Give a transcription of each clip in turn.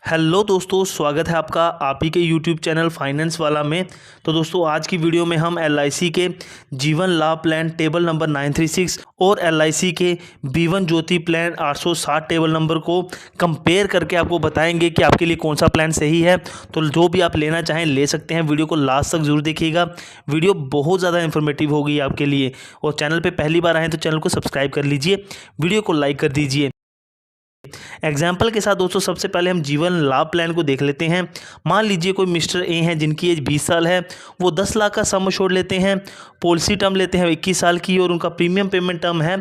Hello दोस्तों, स्वागत है आपका आप ही के यूट्यूब चैनल फाइनेंस वाला में। तो दोस्तों आज की वीडियो में हम एलआईसी के जीवन लाभ प्लान टेबल नंबर 936 और एलआईसी के B1 ज्योति प्लान 860 टेबल नंबर को कंपेयर करके आपको बताएंगे कि आपके लिए कौन सा प्लान सही है। तो जो भी आप लेना चाहें ले सकते हैं। वीडियो को लास्ट तक जरूर देखिएगा, वीडियो बहुत ज़्यादा इन्फॉर्मेटिव होगी आपके लिए। और चैनल पर पहली बार आए तो चैनल को सब्सक्राइब कर लीजिए, वीडियो को लाइक कर दीजिए। एग्जाम्पल के साथ दोस्तों सबसे पहले हम जीवन लाभ प्लान को देख लेते हैं। मान लीजिए कोई मिस्टर ए हैं जिनकी एज 20 साल है, वो 10 लाख का सम एश्योर्ड लेते हैं, पॉलिसी टर्म लेते हैं 21 साल की और उनका प्रीमियम पेमेंट टर्म है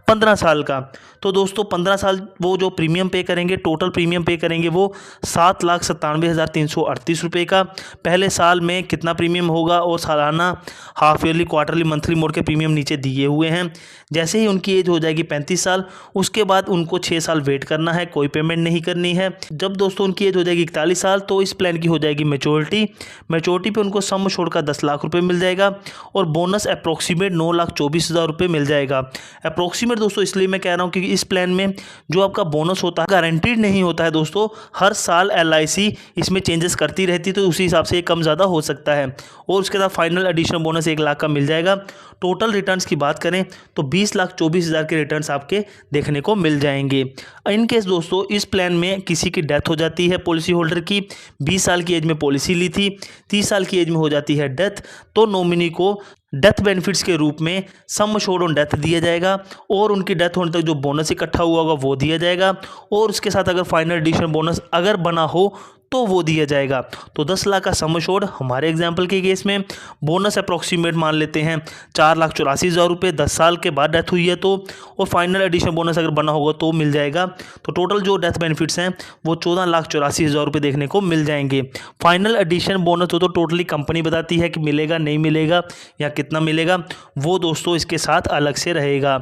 15 साल का। तो दोस्तों 15 साल वो जो प्रीमियम पे करेंगे, टोटल प्रीमियम पे करेंगे वो 7,97,338 रुपये का। पहले साल में कितना प्रीमियम होगा और सालाना, half yearly, quarterly, monthly mode के प्रीमियम नीचे दिए हुए हैं। जैसे ही उनकी एज हो जाएगी 35 साल, उसके बाद उनको 6 साल वेट करना है, कोई पेमेंट नहीं करनी है। जब दोस्तों उनकी एज हो जाएगी 41 साल तो इस प्लान की हो जाएगी मैच्योरिटी पे उनको सम एश्योर्ड का 10 लाख रुपए मिल जाएगा और बोनस अप्रोक्सीमेट 9,24,000 रुपये मिल जाएगा। अप्रोक्सीमेट दोस्तों इसलिए मैं कह रहा हूँ क्योंकि इस प्लान में जो आपका बोनस होता है गारंटीड नहीं होता है दोस्तों। हर साल एलआईसी इसमें चेंजेस करती रहती, तो उसी हिसाब से ये कम ज़्यादा हो सकता है। और उसके बाद फाइनल एडिशनल बोनस 1 लाख का मिल जाएगा। टोटल रिटर्न्स की बात करें तो 20,24,000 के रिटर्न्स आपके देखने को मिल जाएंगे। इन केस दोस्तों इस प्लान में किसी की डेथ हो जाती है पॉलिसी होल्डर की, 20 साल की एज में पॉलिसी ली थी, 30 साल की एज में हो जाती है डेथ, तो नॉमिनी को डेथ बेनिफिट्स के रूप में सम एश्योर्ड ऑन डेथ दिया जाएगा और उनकी डेथ होने तक जो बोनस इकट्ठा हुआ होगा वो दिया जाएगा। और उसके साथ अगर फाइनल एडिशनल बोनस अगर बना हो तो वो दिया जाएगा। तो 10 लाख का सम एश्योर्ड हमारे एग्जाम्पल के केस में, बोनस अप्रोक्सीमेट मान लेते हैं 4,84,000 रुपये 10 साल के बाद डेथ हुई है तो, और फाइनल एडिशनल बोनस अगर बना होगा तो मिल जाएगा। तो टोटल जो डेथ बेनिफिट्स हैं वो 14,84,000 रुपये देखने को मिल जाएंगे। फाइनल एडिशन बोनस तो टोटली कंपनी बताती है कि मिलेगा नहीं मिलेगा या कितना मिलेगा, वो दोस्तों इसके साथ अलग से रहेगा।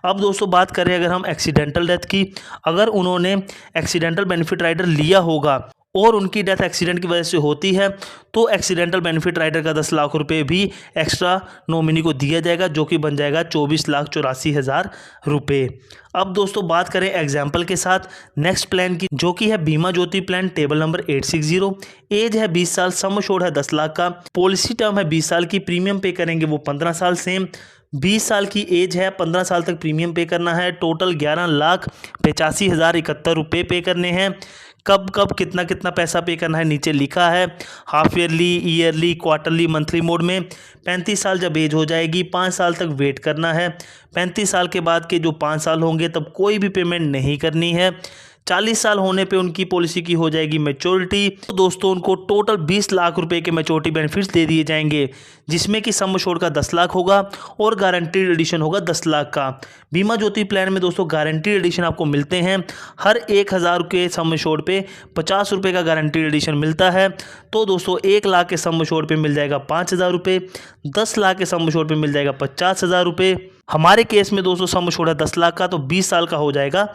अब दोस्तों बात करें अगर हम एक्सीडेंटल डेथ की, अगर उन्होंने एक्सीडेंटल बेनिफिट राइडर लिया होगा और उनकी डेथ एक्सीडेंट की वजह से होती है तो एक्सीडेंटल बेनिफिट राइडर का 10 लाख रुपए भी एक्स्ट्रा नॉमिनी को दिया जाएगा, जो कि बन जाएगा 24,84,000 रुपये। अब दोस्तों बात करें एग्जाम्पल के साथ नेक्स्ट प्लान की, जो कि है बीमा ज्योति प्लान टेबल नंबर 860। एज है 20 साल, सम एश्योर्ड है 10 लाख का, पॉलिसी टर्म है 20 साल की, प्रीमियम पे करेंगे वो 15 साल सेम। 20 साल की एज है, 15 साल तक प्रीमियम पे करना है, टोटल 11,85,071 रुपये पे करने हैं। कब कब कितना कितना पैसा पे करना है नीचे लिखा है, half yearly, yearly, quarterly, monthly mode में। 35 साल जब एज हो जाएगी 5 साल तक वेट करना है। 35 साल के बाद के जो 5 साल होंगे तब कोई भी पेमेंट नहीं करनी है। 40 साल होने पे उनकी पॉलिसी की हो जाएगी मैच्योरिटी। तो दोस्तों उनको टोटल 20 लाख रुपए के मैच्योरिटी बेनिफिट्स दे दिए जाएंगे, जिसमें कि सम एश्योर्ड का 10 लाख होगा और गारंटीड एडिशन होगा 10 लाख का। बीमा ज्योति प्लान में दोस्तों गारंटीड एडिशन आपको मिलते हैं, हर 1,000 के सम एश्योर्ड पे 50 रुपये का गारंटीड एडिशन मिलता है। तो दोस्तों 1 लाख के सम एश्योर्ड पे मिल जाएगा 5,000 रुपये, 10 लाख के सम एश्योर्ड पे मिल जाएगा 50,000 रुपये। हमारे केस में दोस्तों सम एश्योर्ड है 10 लाख का, तो 20 साल का हो जाएगा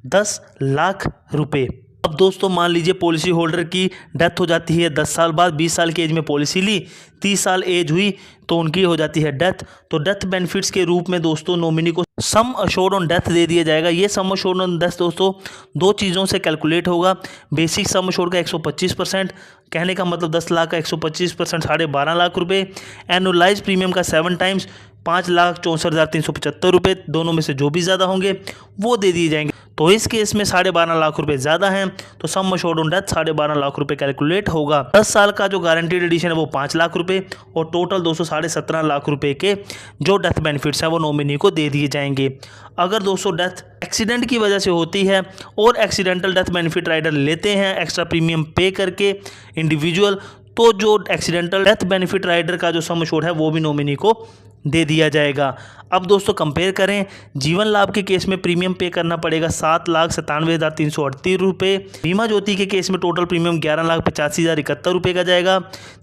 10 लाख रुपए। अब दोस्तों मान लीजिए पॉलिसी होल्डर की डेथ हो जाती है 10 साल बाद, 20 साल की एज में पॉलिसी ली, 30 साल एज हुई तो उनकी हो जाती है डेथ। तो डेथ बेनिफिट्स के रूप में दोस्तों नॉमिनी को सम एश्योर्ड ऑन डेथ दे दिया जाएगा। ये सम एश्योर्ड ऑन डेथ दोस्तों दो चीज़ों से कैलकुलेट होगा। बेसिक सम एश्योर्ड का 125%, कहने का मतलब 10 लाख का 125% 12.5 लाख रुपये। एनुअलाइज प्रीमियम का 7 टाइम्स 5,64,375 रुपये, दोनों में से जो भी ज़्यादा होंगे वो दे दिए जाएंगे। तो इस केस में 12.5 लाख रुपए ज़्यादा हैं, तो sum assured on death 12.5 lakh रुपए कैलकुलेट होगा। 10 साल का जो गारंटीड एडिशन है वो 5 लाख रुपए और टोटल 217.5 लाख रुपए के जो डेथ बेनिफिट्स हैं वो नॉमिनी को दे दिए जाएंगे। अगर दोस्तों डेथ एक्सीडेंट की वजह से होती है और एक्सीडेंटल डेथ बेनिफिट राइडर लेते हैं एक्स्ट्रा प्रीमियम पे करके इंडिविजुअल, तो जो एक्सीडेंटल डेथ बेनिफिट राइडर का जो सम एश्योर्ड है वो भी नॉमिनी को दे दिया जाएगा। अब दोस्तों कंपेयर करें, जीवन लाभ के केस में प्रीमियम पे करना पड़ेगा 7,97,338 रुपये। बीमा ज्योति के केस में टोटल प्रीमियम 11,85,071 रुपये का जाएगा।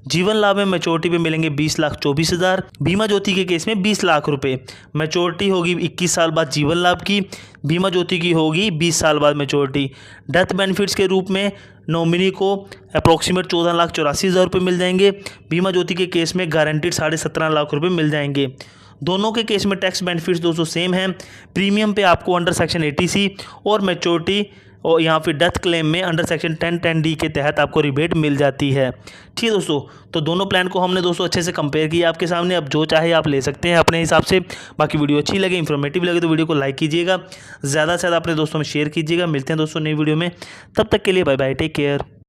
जीवन लाभ में मैच्योरिटी पे मिलेंगे 20,24,000, बीमा ज्योति के केस में 20 लाख रुपये। मैच्योरिटी होगी 21 साल बाद जीवन लाभ की, बीमा ज्योति की होगी 20 साल बाद मैच्योरिटी। डेथ बेनिफिट्स के रूप में नॉमिनी को अप्रॉक्सीमेट 14,84,000 रुपये मिल जाएंगे। बीमा ज्योति के केस में गारंटीड 17.5 लाख रुपये मिल जाएंगे। दोनों के केस में टैक्स बेनिफिट्स दोस्तों सेम हैं। प्रीमियम पे आपको अंडर सेक्शन 80C और मैच्योरिटी और यहाँ फिर डेथ क्लेम में अंडर सेक्शन 1010D के तहत आपको रिबेट मिल जाती है। ठीक है दोस्तों, तो दोनों प्लान को हमने दोस्तों अच्छे से कंपेयर किया आपके सामने। अब जो चाहे आप ले सकते हैं अपने हिसाब से। बाकी वीडियो अच्छी लगे, इन्फॉर्मेटिव लगे तो वीडियो को लाइक कीजिएगा, ज़्यादा से ज़्यादा अपने दोस्तों में शेयर कीजिएगा। मिलते हैं दोस्तों नई वीडियो में, तब तक के लिए बाय बाय, टेक केयर।